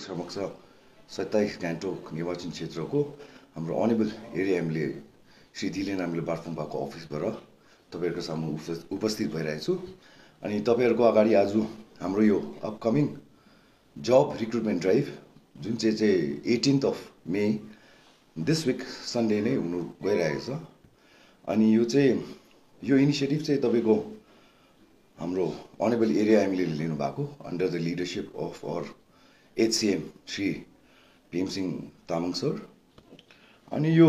समक्ष 27 गान्तोक निर्वाचन क्षेत्रको हाम्रो अनेबल एरिया एमएलए श्री दिलेन हामीले बार्फुङ भएको अफिसबाट तपाईहरुको सामु उपस्थित भइरहेको छु। अनि तपाईहरुको अगाडि आज हाम्रो यो अपकमिङ जब रिक्रुटमेन्ट ड्राइभ जुन चाहिँ 18th of May this week Sunday नै हुनु गइरहेको छ। अनि यो इनिसिएटिभ चाहिँ तपाईको हाम्रो अनेबल एरिया एमएलए ले लिनु भएको under the leadership of our HCM Shri Bhim Singh Tamang sir. अनि यो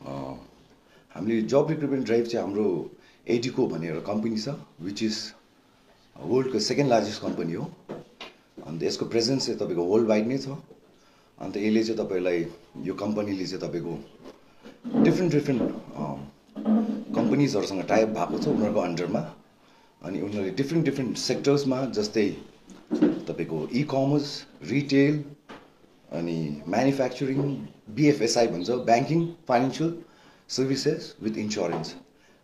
हामीले जब रिक्रुटमेन्ट ड्राइभ चाहिँ हाम्रो एडिको भनेर कम्पनी छ विच इज वर्ल्डको सेकेन्ड लार्जेस्ट कम्पनी हो। अन्त यसको प्रेजेन्स चाहिँ तपाईको वर्ल्ड वाइड नै छ। अन्त यसले चाहिँ तपाईलाई यो कम्पनीले चाहिँ तपाईको डिफ्रेन्ट कम्पनीजहरुसँग टाइप भएको छ उनीहरुको अन्डरमा। अनि उनीहरुले डिफ्रेन्ट सेक्टर्समा जस्तै तपाईको ई कमर्स, रिटेल, अनि म्यानुफ्याक्चरिङ, BFSI भन्छ banking, financial services with insurance,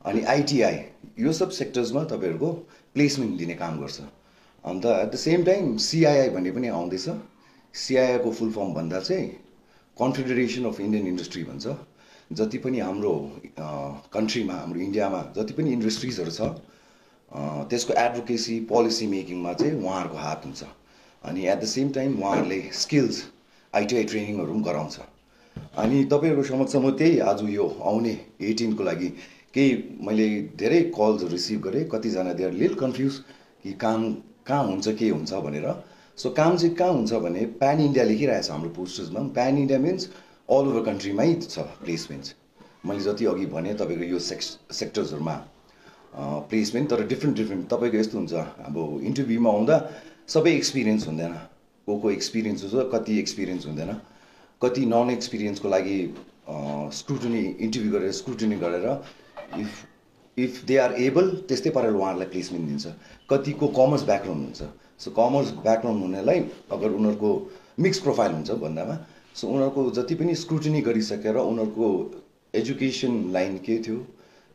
अनि ITI यो सब सेक्टर्समा तपाईहरुको प्लेसमेन्ट दिने काम गर्छ। अन्त at the same time CII भन्ने पनि आउँदैछ। CII को फुल फर्म भन्दा चाहिँ कन्फेडरेसन अफ इन्डियन इन्डस्ट्री भन्छ। जति पनि हाम्रो कन्ट्रीमा हाम्रो इन्डियामा जति पनि इन्डस्ट्रिजहरु छ त्यसको एडभोकेसी पोलिसी मेकिङमा चाहिँ उहाँहरुको हात हुन्छ। अनि एट द सेम टाइम उहाँहरुले स्किल्स ITI ट्रेनिङहरु पनि गराउँछ। अनि तपाईहरुको समक्ष म त्यही आज यो आउने 18 को लागि केही मैले धेरै कल्सहरु रिसिभ गरे। कतिजना दे आर लिटल कन्फ्युज कि काम कहाँ हुन्छ के हुन्छ भनेर। सो काम चाहिँ कहाँ हुन्छ भने प्यान इन्डिया लेखिरहेछ हाम्रो पोस्टर्समा। Pan India means all over कन्ट्रीमै छ प्लेसमेन्ट। मैले जति अघि भने तपाईको यो सेक्टर्सहरुमा प्लेसमेन्ट तर डिफ्रेन्ट तपाईको यस्तो हुन्छ अब इन्टरभ्यूमा आउँदा सबै एक्सपिरियन्स हुँदैन। को एक्सपिरियन्स हुन्छ कति एक्सपिरियन्स हुँदैन। कति नन एक्सपिरियन्सको लागि स्क्रुटिनी इन्टरभ्यू गरेर स्क्रुटिनी गरेर इफ दे आर एबल त्यस्तै पाराले उहाँहरुलाई प्लेसमेन्ट दिन्छ। कतिको कमर्स ब्याकग्राउन्ड हुन्छ। सो कमर्स ब्याकग्राउन्ड हुनेलाई अगर उनीहरुको मिक्स प्रोफाइल हुन्छ भन्दामा सो उनीहरुको जति पनि स्क्रुटिनी गरिसकेर उनीहरुको एजुकेसन लाइन के थियो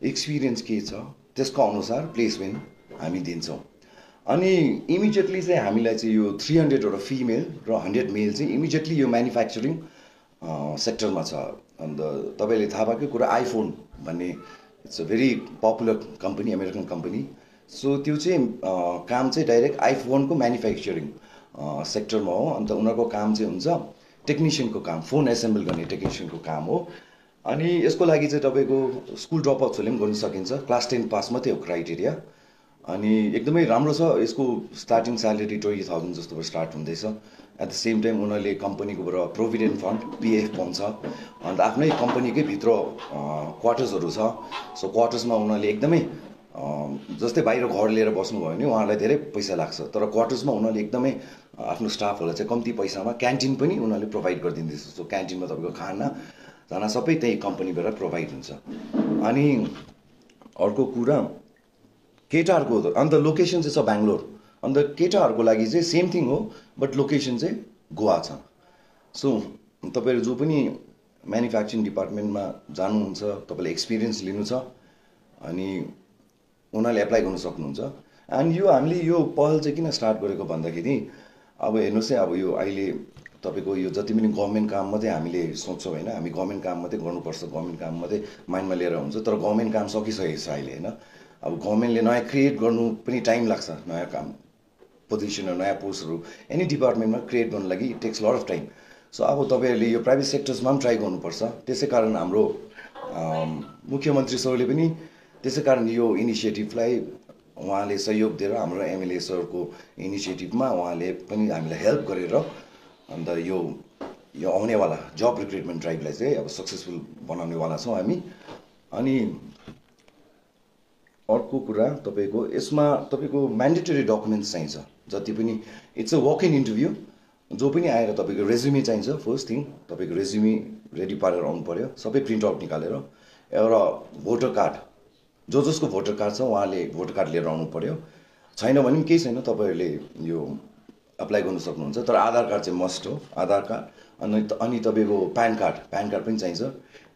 एक्सपिरियन्स के छ त्यसको अनुसार प्लेसमेन्ट हामी दिन्छौँ। अनि इमिडिएटली चाहिँ हामीलाई चाहिँ यो 300 वटा फिमेल र 100 मेल चाहिँ इमिडिएटली यो म्यानुफ्याक्चरिङ सेक्टरमा छ। अन्त तपाईले थाहा भएको कुरा आइफोन भन्ने it's a very popular company American company. So त्यो चाहिँ काम चाहिँ डाइरेक्ट आइफोनको म्यानुफ्याक्चरिङ सेक्टरमा हो। अन्त उनीहरुको काम चाहिँ हुन्छ टेक्निशियनको काम फोन एसेम्बल गर्ने टेक्निशियनको काम हो। अनि यसको लागि चाहिँ तपाईको स्कुल ड्रपआउट्सहरुले पनि गर्न सकिन्छ। क्लास 10 पास मात्रै हो क्राइटेरिया। अनि एकदमै राम्रो छ। यसको स्टार्टिङ स्यालेरी 20,000 जस्तो स्टार्ट हुँदैछ। एट द सेम टाइम उनीहरुले कम्पनीकोबाट प्रोभिडेन्ट फन्ड PF पाउँछ। अन्त आफ्नै कम्पनीकै भित्र क्वार्टर्सहरु छ। सो क्वार्टर्समा उनीहरुले एकदमै जस्तै बाहिर घर लिएर बस्नुभयो भने उहाँहरुलाई धेरै पैसा लाग्छ। तर क्वार्टर्समा उनीहरुले एकदमै आफ्नो स्टाफहरुलाई चाहिँ कम्ती पैसामा क्यान्टिन पनि उनीहरुले प्रोभाइड गरिदिँदैछ। सो क्यान्टिनमा तपाईको खाना सबै त्यही कम्पनीबाट प्रोभाइड हुन्छ। अनि अर्को कुरा केटाहरुको अन्त लोकेसन चाहिँ छ बेंगलोर। अन्त केटाहरुको लागि चाहिँ सेम थिङ हो बट लोकेसन चाहिँ गोवा छ। सो तपाईहरु जो पनि म्यानुफ्याक्चरिङ डिपार्टमेन्टमा जानुहुन्छ तपाईलाई एक्सपिरियन्स लिनु छ अनि उनीहरुले एप्लाई गर्न सक्नुहुन्छ। एन्ड यो हामीले यो पहल चाहिँ किन स्टार्ट गरेको भन्दाखेरि अब हेर्नुस् है अब यो अहिले तपाईको यो जति पनि गभर्नमेन्ट काम मात्रै हामीले सोच्छौं हैन। हामी गभर्नमेन्ट काम मात्रै गर्नुपर्छ गभर्नमेन्ट काम मात्रै माइन्डमा लिएर हुन्छ। तर गभर्नमेन्ट काम सकिसकेको छ अहिले हैन। अब गभर्नमेन्टले नयाँ क्रिएट गर्नु पनि टाइम लाग्छ। नयाँ काम पोजिसनहरु नयाँ पोस्टहरु एनी डिपार्टमेन्टमा क्रिएट गर्नु लागि it takes lot of time. So अब तपाईहरुले यो प्राइभेट सेक्टर्समा पनि ट्राई गर्नुपर्छ। त्यसैकारण हाम्रो मुख्यमन्त्री सरले पनि त्यसैकारण यो इनिसिएटिभलाई उहाँले सहयोग दिएर हाम्रो MLA सरको इनिसिएटिभमा उहाँले पनि हामीलाई हेल्प गरेर अन्त यो आउनेवाला जब रिक्रुटमेन्ट ड्राइभलाई चाहिँ अब सक्सेसफुल बनाउनेवाला छौँ हामी। अनि अर्को कुरा तपाईको यसमा तपाईको म्यान्डेटरी डकुमेन्ट्स चाहिन्छ जति पनि it's a work in interview. जो पनि आएर तपाईको रेज्युमे चाहिन्छ। फर्स्ट थिङ तपाईको रेज्युमे रेडी पारेर आउनु पर्यो सबै प्रिन्ट आउट निकालेर। एउटा भोटर कार्ड जसको भोटर कार्ड छ उहाँले भोटर कार्ड लिएर आउनु पर्यो। छैन भने पनि केही छैन तपाईहरुले यो अप्लाई गर्न सक्नुहुन्छ। तर आधार कार्ड चाहिँ मस्ट हो आधार कार्ड। अनि तपाईको प्यान कार्ड पनि चाहिन्छ।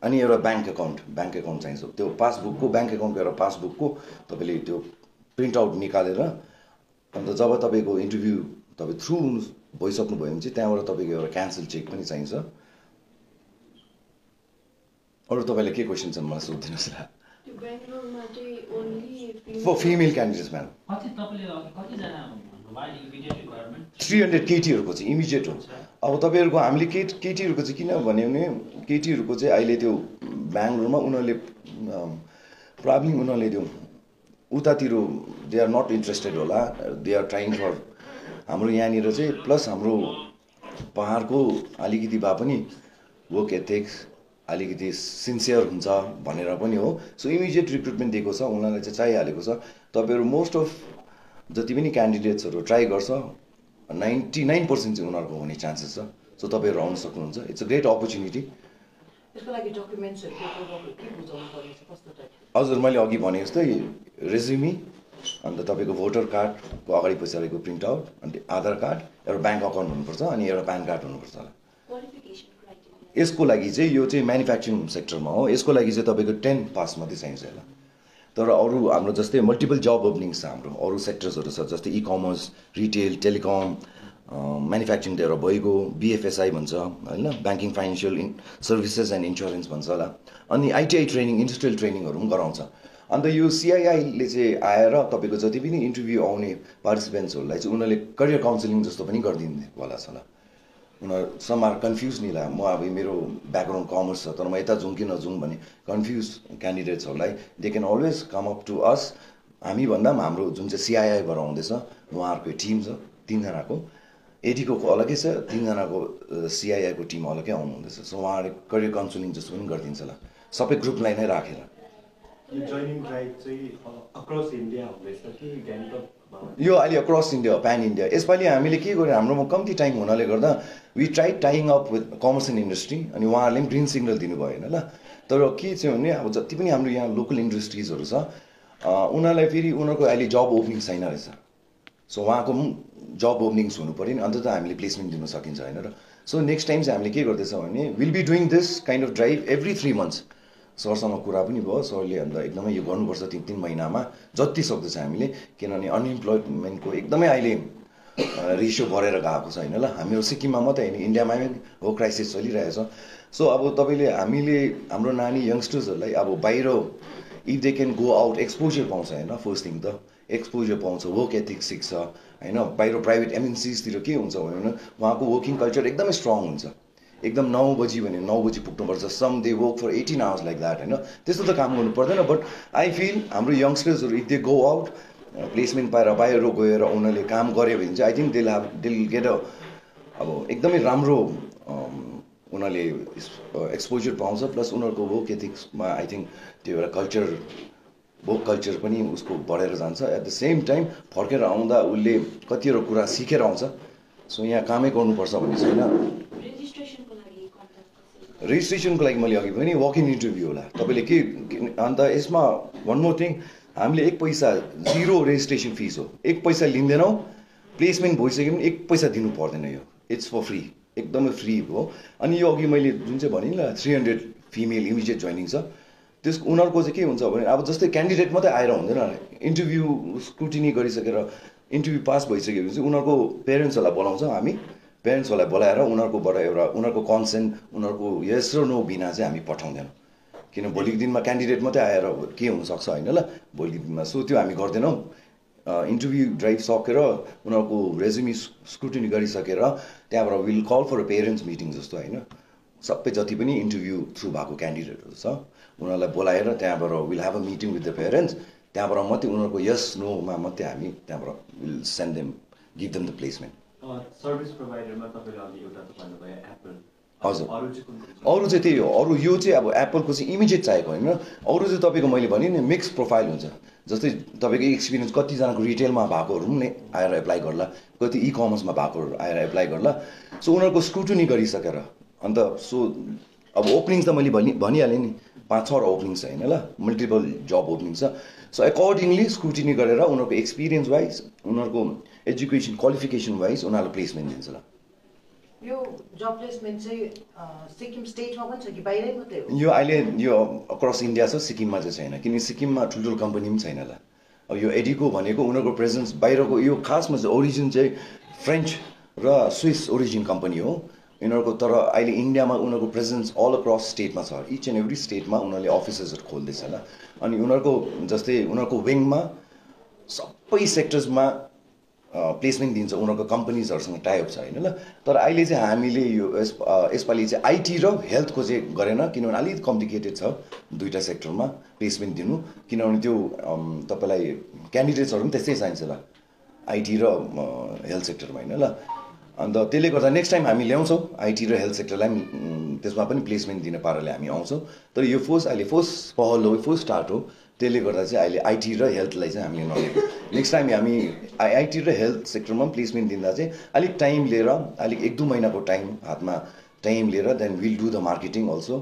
अनि एउटा ब्याङ्क एकाउन्ट चाहिन्छ। त्यो पासबुकको ब्याङ्क एकाउन्टको एउटा पासबुकको तपाईले त्यो प्रिन्ट आउट निकालेर अन्त जब तपाईको इन्टरभ्यू तपाईँ थ्रु भइसक्नुभयो भने चाहिँ त्यहाँबाट तपाईँको एउटा क्यान्सल चेक पनि चाहिन्छ। अरू तपाईँलाई के क्वेसन छ मलाई सोधिदिनुहोस् ल। फर फिमेल क्यान्डिडेट्स म्याम 300 केटीहरूको चाहिँ इमिडिएट हो। अब तपाईँहरूको हामीले केटीहरूको चाहिँ किन भन्यो भने केटीहरूको चाहिँ अहिले त्यो बेङ्गलोरमा उनीहरूले प्रब्लम उनीहरूले त्यो उतातिर दे आर नट इन्ट्रेस्टेड होला, दे आर ट्राइङ फर हाम्रो यहाँनिर चाहिँ प्लस हाम्रो पहाडको अलिकति भए पनि वर्क एथिक्स अलिकति सिन्सियर हुन्छ भनेर पनि हो। सो इमिडिएट रिक्रुटमेन्ट दिएको छ, उनीहरूलाई चाहिँ चाहिहालेको छ। तपाईँहरू मोस्ट अफ जति पनि क्यान्डिडेट्सहरू ट्राई गर्छ 99% चाहिँ उनीहरूको हुने चान्सेस छ। सो तपाईँहरू आउन सक्नुहुन्छ, इट्स अ ग्रेट अपर्च्युनिटी। हजुर मैले अघि भने जस्तै रेज्युमी, अन्त तपाईँको भोटर कार्डको अगाडि पछाडिको प्रिन्ट आउट, अन्त आधार कार्ड, एउटा ब्याङ्क अकाउन्ट हुनुपर्छ अनि एउटा प्यान कार्ड हुनुपर्छ होला। यसको लागि चाहिँ यो चाहिँ म्यानुफ्याक्चरिङ सेक्टरमा हो, यसको लागि चाहिँ तपाईँको 10 पास मात्रै चाहिन्छ होला। तर अरू हाम्रो जस्तै मल्टिपल जब ओपनिङ्स छ, हाम्रो अरू सेक्टर्सहरू छ जस्तै e commerce, retail, telecom, manufacturing त एउटा भइगयो, BFSI भन्छ होइन, banking financial services and insurance भन्छ होला। अनि ITI ट्रेनिङ, इन्डस्ट्रियल ट्रेनिङहरू पनि गराउँछ। अन्त यो CIIले चाहिँ आएर तपाईँको जति पनि इन्टरभ्यू आउने पार्टिसिपेन्ट्सहरूलाई चाहिँ उनीहरूले करियर काउन्सिलिङ जस्तो पनि गरिदिनेवाला छ होला। उनीहरू सम आर कन्फ्युज नि ला, म अब मेरो ब्याकग्राउन्ड कमर्स छ तर म यता जाउँ कि नजाउँ भने कन्फ्युज क्यान्डिडेट्सहरूलाई they can always come up to us. हामी भन्दा पनि हाम्रो जुन चाहिँ CIIबाट आउँदैछ उहाँहरूको टिम छ 3 जनाको, एडीको अलग्गै छ, 3 जनाको CIIको टिम अलग्गै आउनुहुँदैछ। सो उहाँहरूले करियर काउन्सिलिङ जस्तो पनि गरिदिन्छ होला, सबै ग्रुपलाई नै राखेर। यो अहिले अक्रस इन्डिया, प्यान इन्डिया। यसपालि हामीले के गर्यो, हाम्रोमा कम्ती टाइम हुनाले गर्दा we try tying up with commerce and industry, अनि उहाँहरूले पनि ग्रिन सिग्नल दिनु भएन ल। तर के चाहिँ भने अब जति पनि हाम्रो यहाँ लोकल इन्डस्ट्रिजहरू छ उनीहरूलाई फेरि उनीहरूको अहिले जब ओपनिङ छैन रहेछ। सो उहाँको पनि जब ओपनिङ्स हुनु पऱ्यो नि, अन्त त हामीले प्लेसमेन्ट दिन सकिन्छ होइन र। सो नेक्स्ट टाइम चाहिँ हामीले के गर्दैछौँ भने will be doing this kind of drive every 3 months। सरसँग कुरा पनि भयो, सरले अन्त एकदमै यो गर्नुपर्छ 3 महिनामा जति सक्दो छ हामीले, किनभने अनइम्प्लोइमेन्टको एकदमै अहिले रेसियो बढेर गएको छ होइन ल। हाम्रो सिक्किममा मात्रै होइन, इन्डियामा पनि हो क्राइसिस चलिरहेछ। सो अब तपाईँले हामीले हाम्रो नानी यङ्स्टर्सहरूलाई अब बाहिर if they can go out exposure पाउँछ होइन, फर्स्ट थिङ त एक्सपोजर पाउँछ, वर्क एथिक्स सिक्छ होइन। बाहिर प्राइभेट MNCsतिर के हुन्छ भने उहाँको वर्किङ कल्चर एकदमै स्ट्रङ हुन्छ, एकदम 9 बजी भने 9 बजी पुग्नुपर्छ। Some they work for 18 hours like that होइन, त्यस्तो त काम गर्नु पर्दैन। बट आई फिल हाम्रो यङ्स्टर्सहरू if they go out placement पाएर बाहिर गएर उनीहरूले काम गऱ्यो भने चाहिँ I think they'll get a अब एकदमै राम्रो उनीहरूले एक्सपोजर पाउँछ। प्लस उनीहरूको वर्क एथिक्समा आई थिङ्क त्यो एउटा कल्चर, वर्क कल्चर पनि उसको बढेर जान्छ। एट द सेम टाइम फर्केर आउँदा उसले कतिवटा कुरा सिकेर आउँछ। सो यहाँ कामै गर्नुपर्छ भन्ने छैन। रेजिस्ट्रेसनको लागि मैले अघि पनि वक इन इन्टरभ्यू होला तपाईँले के। अन्त यसमा वान मोर थिङ, हामीले 1 पैसा 0 रेजिस्ट्रेसन फिस हो, 1 पैसा लिँदैनौँ। प्लेसमेन्ट भइसक्यो भने 1 पैसा दिनु पर्दैन, यो इट्स फर फ्री, एकदमै फ्री हो। अनि यो अघि मैले जुन चाहिँ भने नि 300 फिमेल इमिडिएट जोइनिङ छ, त्यसको उनीहरूको चाहिँ के हुन्छ भने अब जस्तै क्यान्डिडेट मात्रै आएर हुँदैन, इन्टरभ्यू स्क्रुटिनी गरिसकेर इन्टरभ्यू पास भइसक्यो भने चाहिँ उनीहरूको पेरेन्ट्सहरूलाई बोलाउँछौँ हामी। पेरेन्ट्सहरूलाई बोलाएर उनीहरूकोबाट एउटा उनीहरूको कन्सेन्ट, उनीहरूको यस र नो बिना चाहिँ हामी पठाउँदैनौँ। किन भोलिको दिनमा क्यान्डिडेट मात्रै आएर के हुनसक्छ होइन ल भोलिको दिनमा। सो त्यो हामी गर्दैनौँ। इन्टरभ्यू ड्राइभ सकेर उनीहरूको रेज्युमी स्क्रुटिनी गरिसकेर त्यहाँबाट will call for a parents meeting जस्तो होइन, सबै जति पनि इन्टरभ्यू थ्रु भएको क्यान्डिडेटहरू छ उनीहरूलाई बोलाएर त्यहाँबाट will have a meeting with the parents. त्यहाँबाट मात्रै उनीहरूको यस नोमा मात्रै हामी त्यहाँबाट will send them, give them the placement. Service प्रोभाइडरमा तपाईँले अघि एउटा त भन्नुभयो एप्पल, हजुर अरू चाहिँ त्यही हो। अरू यो चाहिँ अब एप्पलको चाहिँ इमिडिएट चाहिएको होइन, अरू चाहिँ तपाईँको मैले भने नि मिक्स प्रोफाइल हुन्छ। जस्तै तपाईँको एक्सपिरियन्स कतिजनाको रिटेलमा भएकोहरू पनि आएर एप्लाई गर्ला, कति इ कमर्समा भएकोहरू आएर एप्लाई गर्ला। सो उनीहरूको स्क्रुटिनी गरिसकेर अन्त सो अब ओपनिङ्स त मैले भनिहालेँ नि 5-6 ओपनिङ्स छ होइन ल, मल्टिपल जब ओपनिङ छ। सो एकर्डिङली स्क्रुटिनी गरेर उनीहरूको एक्सपिरियन्स वाइज, उनीहरूको एजुकेसन क्वालिफिकेसन वाइज उनीहरूलाई प्लेसमेन्ट दिन्छ ल। यो जब प्लेसमेन्ट चाहिँ सिक्किम स्टेटमा पनि छ कि बाहिरै मात्रै हो? यो अहिले यो अक्रस इन्डिया छ, सिक्किममा चाहिँ छैन, किनकि सिक्किममा ठुल्ठुलो कम्पनी पनि छैन ल। अब यो एडीको भनेको उनीहरूको प्रेजेन्स बाहिरको, यो खासमा चाहिँ ओरिजिन चाहिँ फ्रेन्च र स्विस ओरिजिन कम्पनी हो यिनीहरूको। तर अहिले इन्डियामा उनीहरूको प्रेजेन्स अल अक्रस स्टेटमा छ, इच एन्ड एभ्री स्टेटमा उनीहरूले अफिसेसहरू खोल्दैछ ल। अनि उनीहरूको जस्तै उनीहरूको विङमा सबै सेक्टर्समा प्लेसमेन्ट दिन्छ, उनीहरूको कम्पनीजहरूसँग टाइप छ होइन ल। तर अहिले चाहिँ हामीले यो यसपालि चाहिँ आइटी र हेल्थको चाहिँ गरेन, किनभने अलिकति कम्प्लिकेटेड छ दुईवटा सेक्टरमा प्लेसमेन्ट दिनु, किनभने त्यो तपाईँलाई क्यान्डिडेट्सहरू पनि त्यस्तै चाहिन्छ ल आइटी र हेल्थ सेक्टरमा होइन ल। अन्त त्यसले गर्दा नेक्स्ट टाइम हामी ल्याउँछौँ आइटी र हेल्थ सेक्टरलाई पनि, त्यसमा पनि प्लेसमेन्ट दिने पाराले हामी आउँछौँ। तर यो अहिले फर्स्ट पहल हो, फर्स्ट स्टार्ट हो, त्यसले गर्दा चाहिँ अहिले आइटी र हेल्थलाई चाहिँ हामीले नलिएको। नेक्स्ट टाइम हामी आइटी र हेल्थ सेक्टरमा पनि प्लेसमेन्ट दिँदा चाहिँ अलिक टाइम लिएर, अलिक 1-2 महिनाको हातमा टाइम लिएर then will do the marketing also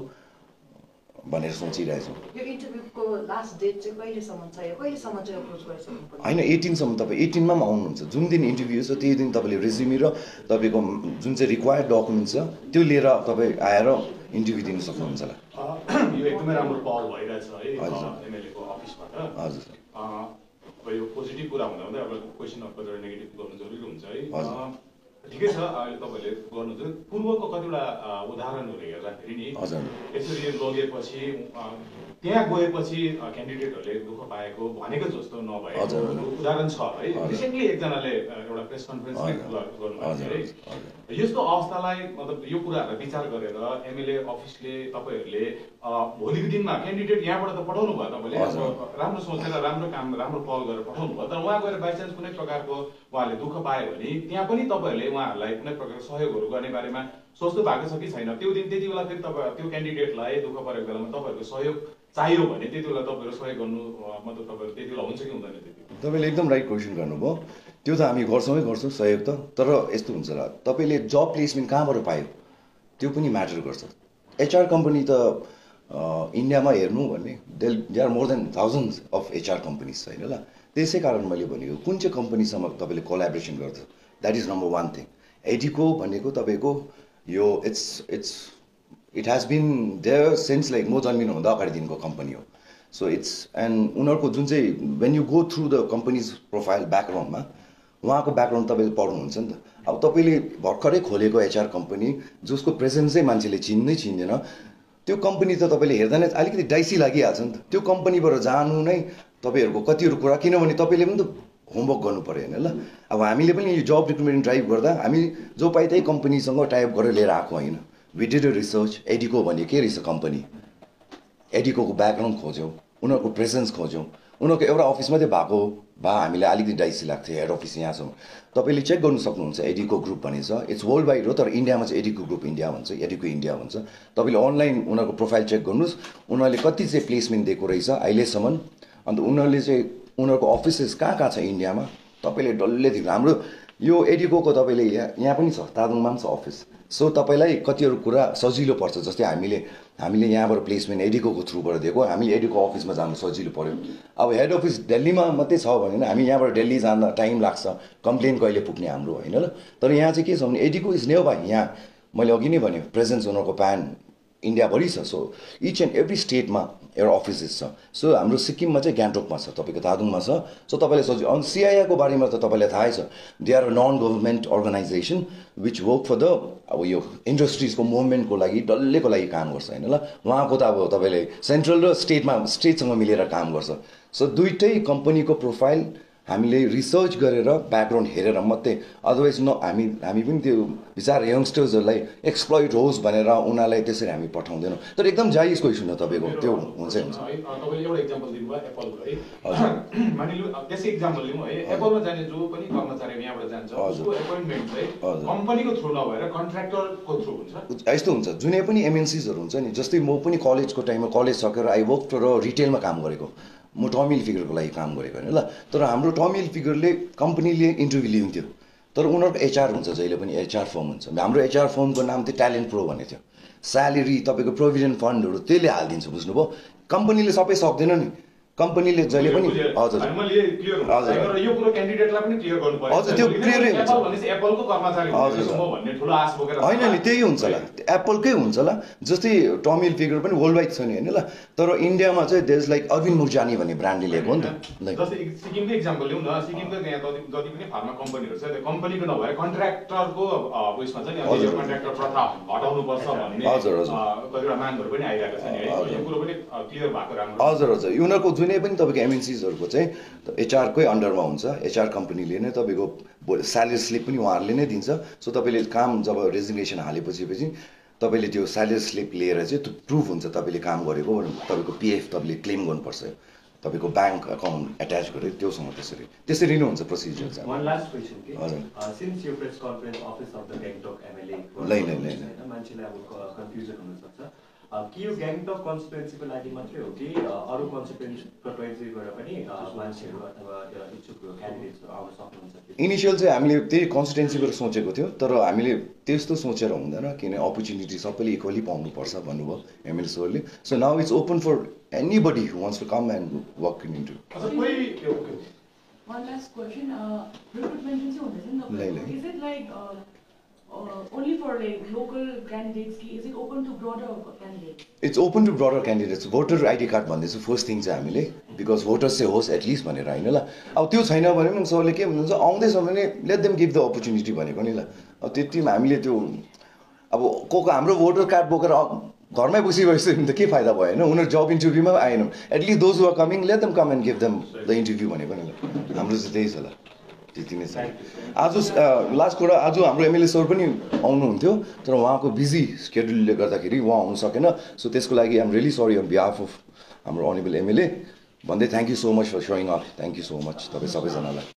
भनेर सोचिरहेछौँ। यो इन्टरभ्यूको लास्ट डेट चाहिँ कहिलेसम्म छ, कहिलेसम्म चाहिँ अप्रोच गरिसक्नु पर्छ? होइन 18सम्म, तपाईँ 18मा पनि आउनुहुन्छ। जुन दिन इन्टरभ्यू छ त्यही दिन तपाईँले रेज्युमी र तपाईँको जुन चाहिँ रिक्वायर्ड डकुमेन्ट छ त्यो लिएर तपाईँ आएर इन्टरभ्यू दिन सक्नुहुन्छ होला। यो एकदमै राम्रो पहल भइरहेछ है एमएलएको अफिसबाट। हजुर सर। अब यो पोजिटिभ कुरा हुँदा हुँदै अब क्वेसन अफ कतिवटा नेगेटिभ गर्नु जरुरी हुन्छ है। हजुर। ठिकै छ, अहिले तपाईँहरूले गर्नु चाहिँ पूर्वको कतिवटा उदाहरणहरू हेर्दाखेरि नि यसरी लगेपछि त्यहाँ गएपछि क्यान्डिडेटहरूले दुःख पाएको भनेको जस्तो नभएको उदाहरण छ है। रिसेन्टली एकजनाले एउटा प्रेस कन्फरेन्समै गर्नुभएको थियो है। यस्तो अवस्थालाई मतलब यो कुराहरूलाई विचार गरेर एमएलए अफिसले तपाईँहरूले भोलिको दिनमा क्यान्डिडेट यहाँबाट त पठाउनु भयो, तपाईँले राम्रो सोचेर राम्रो काम राम्रो पहल गरेर पठाउनु भयो, तर उहाँ गएर बाइचान्स कुनै प्रकारको उहाँले दुःख पायो भने त्यहाँ पनि तपाईँहरूले उहाँहरूलाई कुनै प्रकारको सहयोगहरू गर्ने बारेमा सोच्नु भएको छ कि छैन? त्यो दिन त्यति बेला फेरि तपाईँ त्यो क्यान्डिडेटलाई दुःख परेको बेलामा तपाईँहरूको सहयोग चाहियो भने त्यति बेला तपाईँहरू सहयोग गर्नु मतलब तपाईँहरू त्यति बेला हुन्छ कि हुँदैन? त्यति तपाईँले एकदम राइट क्वेसन गर्नुभयो। त्यो त हामी गर्छौँ सहयोग त, तर यस्तो हुन्छ र तपाईँले जब प्लेसमेन्ट कहाँबाट पायो त्यो पनि म्याटर गर्छ। एचआर कम्पनी त इन्डियामा हेर्नु भने they are more than thousands of HR companies होइन ल। त्यसै कारण मैले भनेको कुन चाहिँ कम्पनीसँग तपाईँले कोलाबोरेसन गर्छ, द्याट इज नम्बर 1 थिङ। एडिको भनेको तपाईँको यो it has been there since like म जन्मिनुभन्दा अगाडिदेखिको कम्पनी हो। सो एन्ड उनीहरूको जुन चाहिँ when you go through the companies profile ब्याकग्राउन्डमा उहाँको ब्याकग्राउन्ड तपाईँले पढ्नुहुन्छ नि त। अब तपाईँले भर्खरै खोलेको एचआर कम्पनी जसको प्रेजेन्सै मान्छेले चिन्दैन, त्यो कम्पनी त तपाईँले हेर्दा नै अलिकति डाइसी लागिहाल्छ नि त। त्यो कम्पनीबाट जानु नै तपाईँहरूको कतिवटा कुरा, किनभने तपाईँले पनि त होमवर्क गर्नु पऱ्यो होइन ल। अब हामीले पनि यो जब रिक्रुटमेन्ट ड्राइभ गर्दा हामी जो पाइ त्यही कम्पनीसँग टाइप गरेर लिएर आएको होइन। We did a research. एडिको भन्ने के रहेछ कम्पनी, एडिकोको ब्याकग्राउन्ड खोज्यौँ, उनीहरूको प्रेजेन्स खोज्यौँ। उनीहरूको एउटा अफिस मात्रै भएको भए हामीलाई अलिकति डाइसी लाग्थ्यो, हेड अफिस यहाँ छ। तपाईँले चेक गर्नु सक्नुहुन्छ एडिको ग्रुप भन्ने छ, इट्स वर्ल्ड वाइड हो, तर इन्डियामा चाहिँ एडिको ग्रुप इन्डिया भन्छ, एडिको इन्डिया भन्छ। तपाईँले अनलाइन उनीहरूको प्रोफाइल चेक गर्नुहोस्, उनीहरूले कति चाहिँ प्लेसमेन्ट दिएको रहेछ अहिलेसम्म। अन्त उनीहरूले चाहिँ उनीहरूको अफिसेस कहाँ छ इन्डियामा तपाईँले डल्लै देख्नु। हाम्रो यो एडिकोको तपाईँले यहाँ पनि छ, तादोङमा पनि छ अफिस। सो तपाईँलाई कतिवटा कुरा सजिलो पर्छ। जस्तै हामीले यहाँबाट प्लेसमेन्ट एडिकोको थ्रुबाट दिएको, हामीले एडिको अफिसमा जानु सजिलो पऱ्यो। अब हेड अफिस दिल्लीमा मात्रै छ भने हामी यहाँबाट दिल्ली जाँदा टाइम लाग्छ, कम्प्लेन कहिले पुग्ने हाम्रो होइन ल। तर यहाँ चाहिँ के छ भने एडिको इज नेयर बाई, यहाँ मैले अघि नै भने प्रेजेन्स उनीहरूको प्यान इन्डियाभरि छ। सो इच एन्ड एभ्री स्टेटमा एउटा अफिसेस छ। सो हाम्रो सिक्किममा चाहिँ गान्तोकमा छ, तपाईँको तादोङमा छ। सो तपाईँलाई सजिलो। अनि सिआइआईको बारेमा त तपाईँलाई थाहै छ, they are a non government organisation which work for the अब यो इन्डस्ट्रिजको मुभमेन्टको लागि डल्लैको लागि काम गर्छ होइन ल। उहाँको त अब तपाईँले सेन्ट्रल र स्टेटसँग मिलेर काम गर्छ। सो दुइटै कम्पनीको प्रोफाइल हामीले रिसर्च गरेर ब्याकग्राउन्ड हेरेर मात्रै, अदरवाइज हामी पनि त्यो बिचार यङ्स्टर्सहरूलाई एक्सप्लोइट होस् भनेर उनीहरूलाई त्यसरी हामी पठाउँदैनौँ। तर एकदम जायज क्वेसन हो तपाईँको, त्यो हुन्छ। तपाईँले एउटा इक्जाम्पल दिनुभयो एप्पलको है, मानिलिउँ त्यसै इक्जाम्पल लिउँ है। एप्पलमा जाने जो पनि कर्मचारी यहाँबाट जान्छ उसको एपोइन्टमेन्ट चाहिँ कम्पनीको थ्रु नभएर कन्ट्र्याक्टरको थ्रु हुन्छ। यस्तो हुन्छ, जुनै पनि एमएनसीजहरू हुन्छ नि। जस्तै म पनि कलेजको टाइममा कलेज सकेर आई वर्क र रिटेलमा काम गरेको, म टमी हिलफिगरको लागि काम गरेको होइन ल। तर हाम्रो टमी हिलफिगरले कम्पनीले इन्टरभ्यू लिन्थ्यो, तर उनीहरूको एचआर हुन्छ, जहिले पनि एचआर फर्म हुन्छ। हाम्रो एचआर फर्मको नाम थियो ट्यालेन्ट प्रो भन्ने थियो। स्यालेरी तपाईँको प्रोभिडेन्ट फन्डहरू त्यसले हालिदिन्छ, बुझ्नुभयो। कम्पनीले सबै सक्दैन नि, कम्पनीले जहिले पनि हजुर अनि मैले क्लियर हुनु हजुर। र यो कुरो क्यान्डिडेटलाई पनि क्लियर गर्नु पर्यो हजुर, त्यो clear-ै हुन्छ। एप्पल भनेपछि एप्पलको कर्मचारी हजुर। हुनुहुन्छ म भन्ने ठुलो आश बोकेर होइन नि त्यही हुन्छ ल एप्पलकै हुन्छ ल जस्तै टमी हिल्फिगर पनि वर्ल्ड वाइड छ नि होइन ल तर इन्डियामा चाहिँ there is like Arvind Murjani भन्ने ब्रान्डले ल्याएको हो नि त लाइक जस्तै सिक्किमकै इक्जाम्पल लिउँ न सिक्किमको त्यहाँ जति पनि फार्मा कम्पनीहरू छ त्यो कम्पनीको नभएर कन्ट्र्याक्टरको उयसमा चाहिँ अब यो कन्ट्र्याक्टर प्रथा हटाउनुपर्छ भन्ने हजुर, हजुर। कतिवटा मागहरू पनि आइरहेको छ नि है यो कुरो पनि क्लियर भएको राम्रो हजुर हजुर उनीहरूको जुनै पनि तपाईँको एमएनसिजहरूको चाहिँ एचआरकै अन्डरमा हुन्छ एचआर कम्पनीले नै तपाईँको स्यालेरी स्लिप पनि उहाँहरूले नै दिन्छ सो तपाईँले काम जब रेजिग्नेसन हालेपछि तपाईँले त्यो स्यालेरी स्लिप लिएर चाहिँ त्यो प्रुफ हुन्छ तपाईँले काम गरेको तपाईँको पिएफ तपाईँले क्लेम गर्नुपर्छ तपाईँको ब्याङ्क अकाउन्ट एट्याच गरेर त्योसँग त्यसरी नै हुन्छ प्रोसिजर चाहिँ One last question, okay? हजुर। Since your press conference office of the Gangtok MLA Lai. मान्छेलाई अब कन्फ्युजन हुनसक्छ कि यो गान्तोक कन्स्टिट्युएन्सीको लागि मात्रै हो कि अरू कन्स्टिट्युएन्सीबाट पनि मान्छेहरू अथवा इच्छुक क्यान्डिडेट्सहरू आउन सक्नुहुन्छ इनिसियल चाहिँ हामीले त्यही कन्स्टिट्युन्सीबाट सोचेको थियो तर हामीले त्यस्तो सोचेर हुँदैन किन अपर्च्युनिटी सबैले इक्वली पाउनुपर्छ भन्नुभयो एमएलए सरले so now it's open for anybody who wants to come and work in into One last question. Recruitment is Lai. Is it like only for like local candidates? Is it open to broader candidates? It's open to broader candidates voter ID card भन्दैछु first thing चाहिँ हामीले because voters चाहिँ होस् at least भनेर होइन ल अब त्यो छैन भने पनि सरले के भन्नुहुन्छ आउँदैछ भने let them give the opportunity भनेको नि ल अब त्यतिमा हामीले त्यो अब को हाम्रो भोटर कार्ड बोकेर घरमै बसिसक्यो भने त के फाइदा भयो होइन उनीहरू जब इन्टरभ्यूमा आएनन् at least those who are coming let them come and give them the interview भनेको नि ल हाम्रो चाहिँ त्यही छ ल त्यति नै छ आज लास्ट कुरा आज हाम्रो एमएलए सर पनि आउनुहुन्थ्यो तर उहाँको बिजी स्केड्युलले गर्दाखेरि उहाँ आउनु सकेन सो त्यसको लागि I'm really sorry on behalf of हाम्रो अनेबल एमएलए भन्दै thank you so much for showing up thank you so much तपाईँ सबैजनालाई